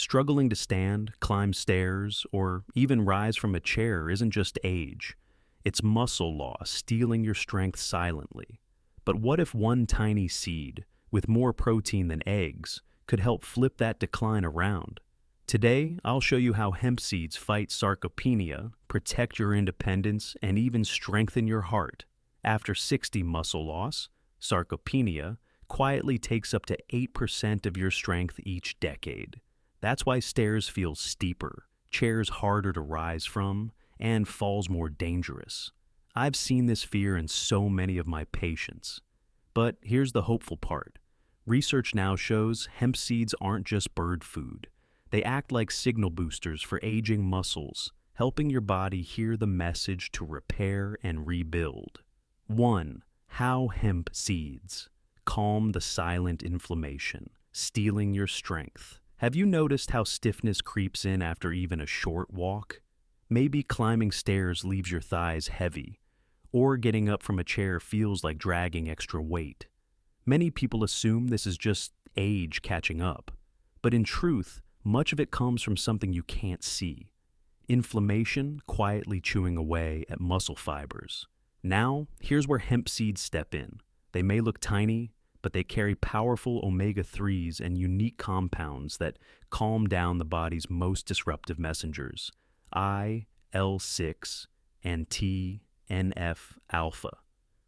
Struggling to stand, climb stairs, or even rise from a chair isn't just age. It's muscle loss stealing your strength silently. But what if one tiny seed, with more protein than eggs, could help flip that decline around? Today, I'll show you how hemp seeds fight sarcopenia, protect your independence, and even strengthen your heart. After 60 muscle loss, sarcopenia quietly takes up to 8% of your strength each decade. That's why stairs feel steeper, chairs harder to rise from, and falls more dangerous. I've seen this fear in so many of my patients. But here's the hopeful part. Research now shows hemp seeds aren't just bird food. They act like signal boosters for aging muscles, helping your body hear the message to repair and rebuild. 1. How hemp seeds calm the silent inflammation, stealing your strength. Have you noticed how stiffness creeps in after even a short walk? Maybe climbing stairs leaves your thighs heavy, or getting up from a chair feels like dragging extra weight. Many people assume this is just age catching up, but in truth, much of it comes from something you can't see. Inflammation quietly chewing away at muscle fibers. Now, here's where hemp seeds step in. They may look tiny, but they carry powerful omega-3s and unique compounds that calm down the body's most disruptive messengers, IL-6 and TNF-alpha.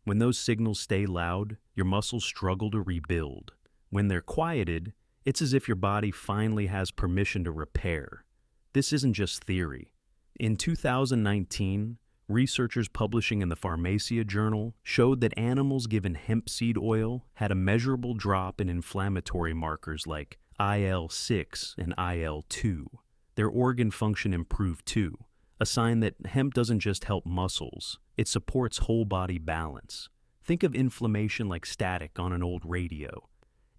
When those signals stay loud, your muscles struggle to rebuild. When they're quieted, it's as if your body finally has permission to repair. This isn't just theory. In 2019, researchers publishing in the Pharmacia journal showed that animals given hemp seed oil had a measurable drop in inflammatory markers like IL-6 and IL-2. Their organ function improved too, a sign that hemp doesn't just help muscles, it supports whole body balance. Think of inflammation like static on an old radio.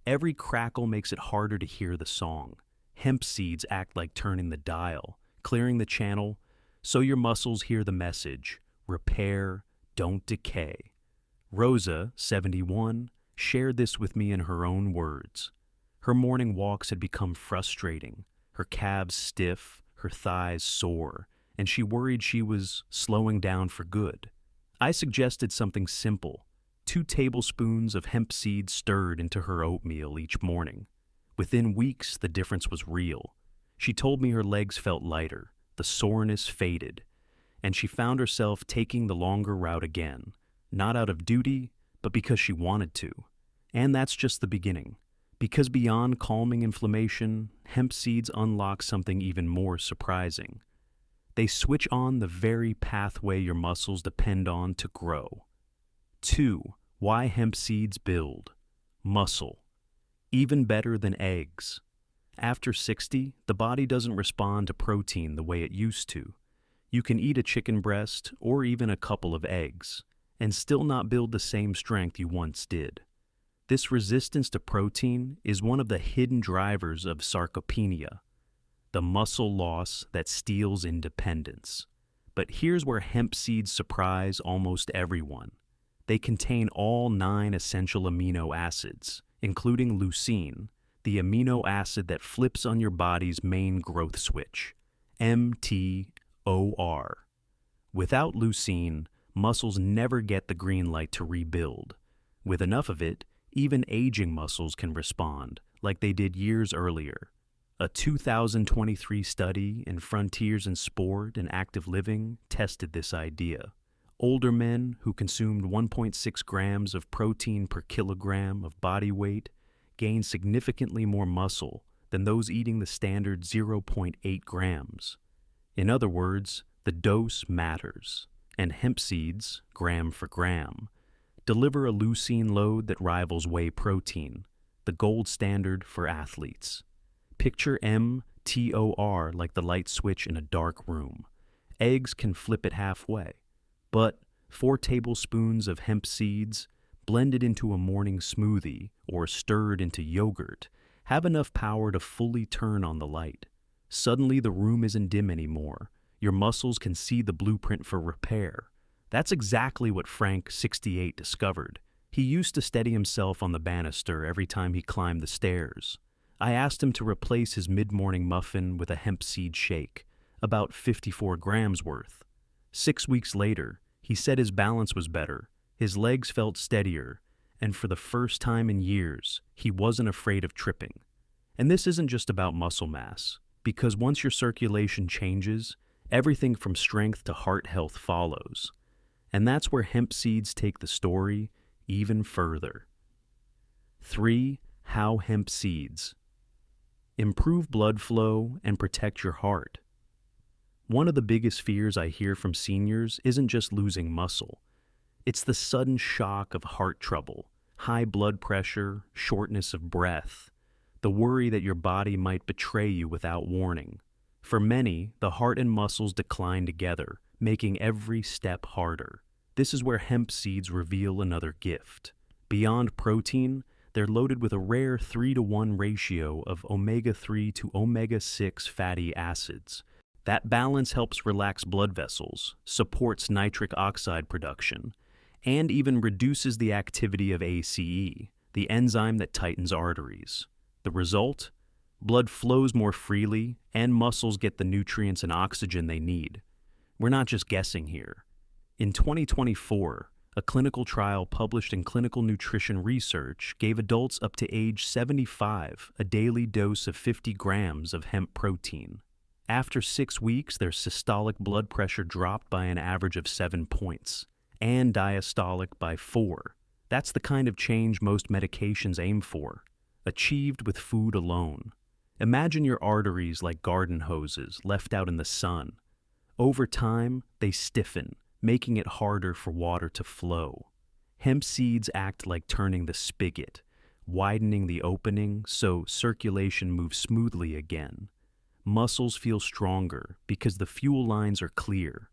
Every crackle makes it harder to hear the song. Hemp seeds act like turning the dial, clearing the channel, so your muscles hear the message, repair, don't decay. Rosa, 71, shared this with me in her own words. Her morning walks had become frustrating, her calves stiff, her thighs sore, and she worried she was slowing down for good. I suggested something simple, 2 tablespoons of hemp seeds stirred into her oatmeal each morning. Within weeks, the difference was real. She told me her legs felt lighter, the soreness faded, and she found herself taking the longer route again, not out of duty, but because she wanted to. And that's just the beginning. Because beyond calming inflammation, hemp seeds unlock something even more surprising. They switch on the very pathway your muscles depend on to grow. 2. Why hemp seeds build muscle. Even better than eggs. After 60, the body doesn't respond to protein the way it used to. You can eat a chicken breast or even a couple of eggs and still not build the same strength you once did. This resistance to protein is one of the hidden drivers of sarcopenia, the muscle loss that steals independence. But here's where hemp seeds surprise almost everyone. They contain all 9 essential amino acids, including leucine, the amino acid that flips on your body's main growth switch, mTOR. Without leucine, muscles never get the green light to rebuild. With enough of it, even aging muscles can respond, like they did years earlier. A 2023 study in Frontiers in Sport and Active Living tested this idea. Older men who consumed 1.6 grams of protein per kilogram of body weight gained significantly more muscle than those eating the standard 0.8 grams. In other words, the dose matters, and hemp seeds, gram for gram, deliver a leucine load that rivals whey protein, the gold standard for athletes. Picture mTOR like the light switch in a dark room. Eggs can flip it halfway, but 4 tablespoons of hemp seeds blended into a morning smoothie or stirred into yogurt have enough power to fully turn on the light. Suddenly the room isn't dim anymore. Your muscles can see the blueprint for repair. That's exactly what Frank, 68, discovered. He used to steady himself on the banister every time he climbed the stairs. I asked him to replace his mid-morning muffin with a hemp seed shake, about 54 grams worth. 6 weeks later, he said his balance was better, his legs felt steadier, and for the first time in years, he wasn't afraid of tripping. And this isn't just about muscle mass, because once your circulation changes, everything from strength to heart health follows. And that's where hemp seeds take the story even further. 3. How hemp seeds improve blood flow and protect your heart. One of the biggest fears I hear from seniors isn't just losing muscle. It's the sudden shock of heart trouble, high blood pressure, shortness of breath, the worry that your body might betray you without warning. For many, the heart and muscles decline together, making every step harder. This is where hemp seeds reveal another gift. Beyond protein, they're loaded with a rare 3-to-1 ratio of omega-3 to omega-6 fatty acids. That balance helps relax blood vessels, supports nitric oxide production, and even reduces the activity of ACE, the enzyme that tightens arteries. The result? Blood flows more freely, and muscles get the nutrients and oxygen they need. We're not just guessing here. In 2024, a clinical trial published in Clinical Nutrition Research gave adults up to age 75 a daily dose of 50 grams of hemp protein. After 6 weeks, their systolic blood pressure dropped by an average of 7 points, and diastolic by 4. That's the kind of change most medications aim for, achieved with food alone. Imagine your arteries like garden hoses left out in the sun. Over time, they stiffen, making it harder for water to flow. Hemp seeds act like turning the spigot, widening the opening so circulation moves smoothly again. Muscles feel stronger because the fuel lines are clear.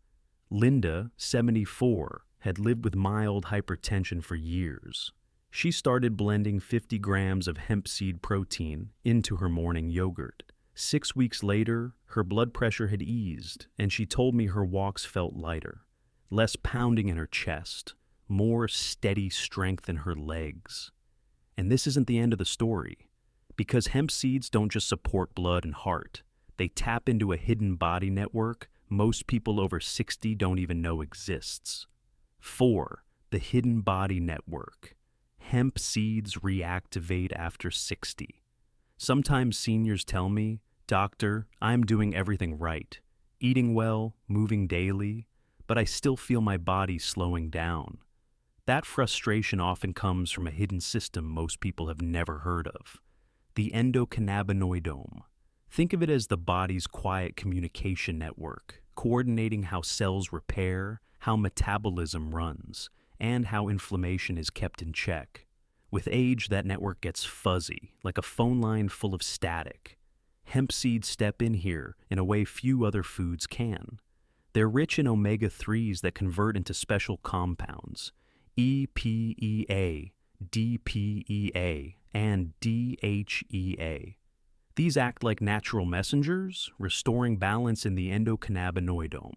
Linda, 74, had lived with mild hypertension for years. She started blending 50 grams of hemp seed protein into her morning yogurt. 6 weeks later, her blood pressure had eased, and she told me her walks felt lighter. Less pounding in her chest, more steady strength in her legs. And this isn't the end of the story, because hemp seeds don't just support blood and heart. They tap into a hidden body network most people over 60 don't even know exists. 4. The hidden body network. Hemp seeds reactivate after 60. Sometimes seniors tell me, "Doctor, I'm doing everything right, eating well, moving daily, but I still feel my body slowing down." That frustration often comes from a hidden system most people have never heard of, the endocannabinoidome. Think of it as the body's quiet communication network, coordinating how cells repair, how metabolism runs, and how inflammation is kept in check. With age, that network gets fuzzy, like a phone line full of static. Hemp seeds step in here in a way few other foods can. They're rich in omega-3s that convert into special compounds, EPEA, DPEA, and DHEA. These act like natural messengers, restoring balance in the endocannabinoidome.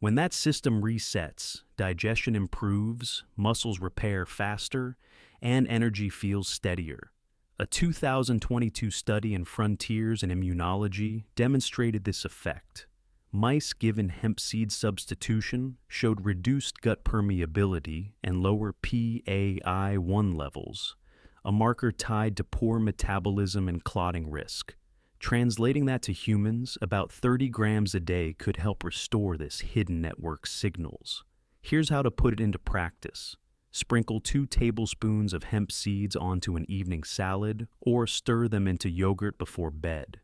When that system resets, digestion improves, muscles repair faster, and energy feels steadier. A 2022 study in Frontiers in Immunology demonstrated this effect. Mice given hemp seed substitution showed reduced gut permeability and lower PAI-1 levels, a marker tied to poor metabolism and clotting risk. Translating that to humans, about 30 grams a day could help restore this hidden network signals. Here's how to put it into practice. Sprinkle 2 tablespoons of hemp seeds onto an evening salad or stir them into yogurt before bed.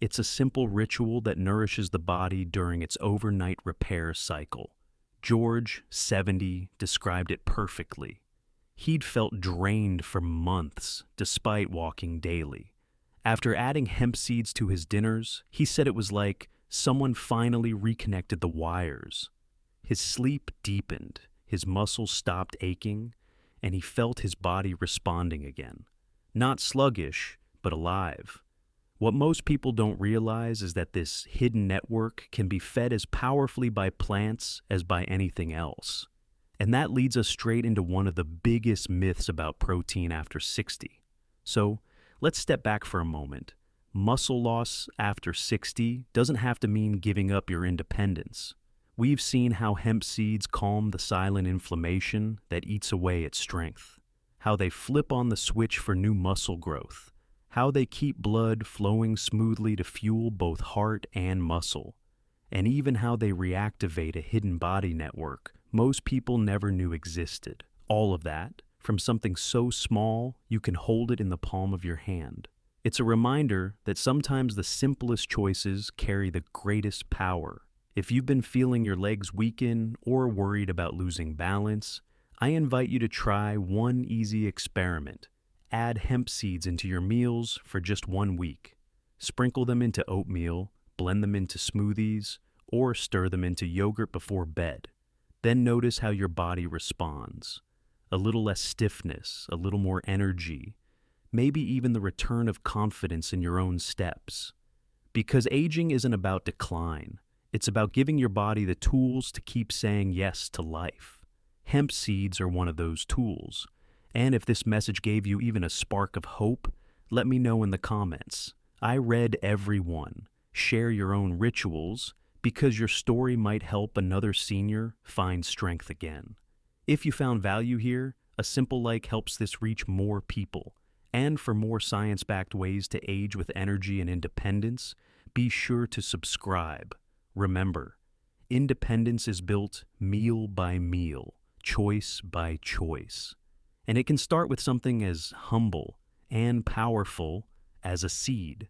It's a simple ritual that nourishes the body during its overnight repair cycle. George, 70, described it perfectly. He'd felt drained for months despite walking daily. After adding hemp seeds to his dinners, he said it was like someone finally reconnected the wires. His sleep deepened, his muscles stopped aching, and he felt his body responding again. Not sluggish, but alive. What most people don't realize is that this hidden network can be fed as powerfully by plants as by anything else. And that leads us straight into one of the biggest myths about protein after 60. So, Let's step back for a moment. Muscle loss after 60 doesn't have to mean giving up your independence. We've seen how hemp seeds calm the silent inflammation that eats away at strength, how they flip on the switch for new muscle growth, how they keep blood flowing smoothly to fuel both heart and muscle, and even how they reactivate a hidden body network most people never knew existed. All of that from something so small you can hold it in the palm of your hand. It's a reminder that sometimes the simplest choices carry the greatest power. If you've been feeling your legs weaken or worried about losing balance, I invite you to try one easy experiment. Add hemp seeds into your meals for just 1 week. Sprinkle them into oatmeal, blend them into smoothies, or stir them into yogurt before bed. Then notice how your body responds. A little less stiffness, a little more energy, maybe even the return of confidence in your own steps. Because aging isn't about decline. It's about giving your body the tools to keep saying yes to life. Hemp seeds are one of those tools. And if this message gave you even a spark of hope, let me know in the comments. I read every one. Share your own rituals, because your story might help another senior find strength again. If you found value here, a simple like helps this reach more people. And for more science-backed ways to age with energy and independence, be sure to subscribe. Remember, independence is built meal by meal, choice by choice. And it can start with something as humble and powerful as a seed.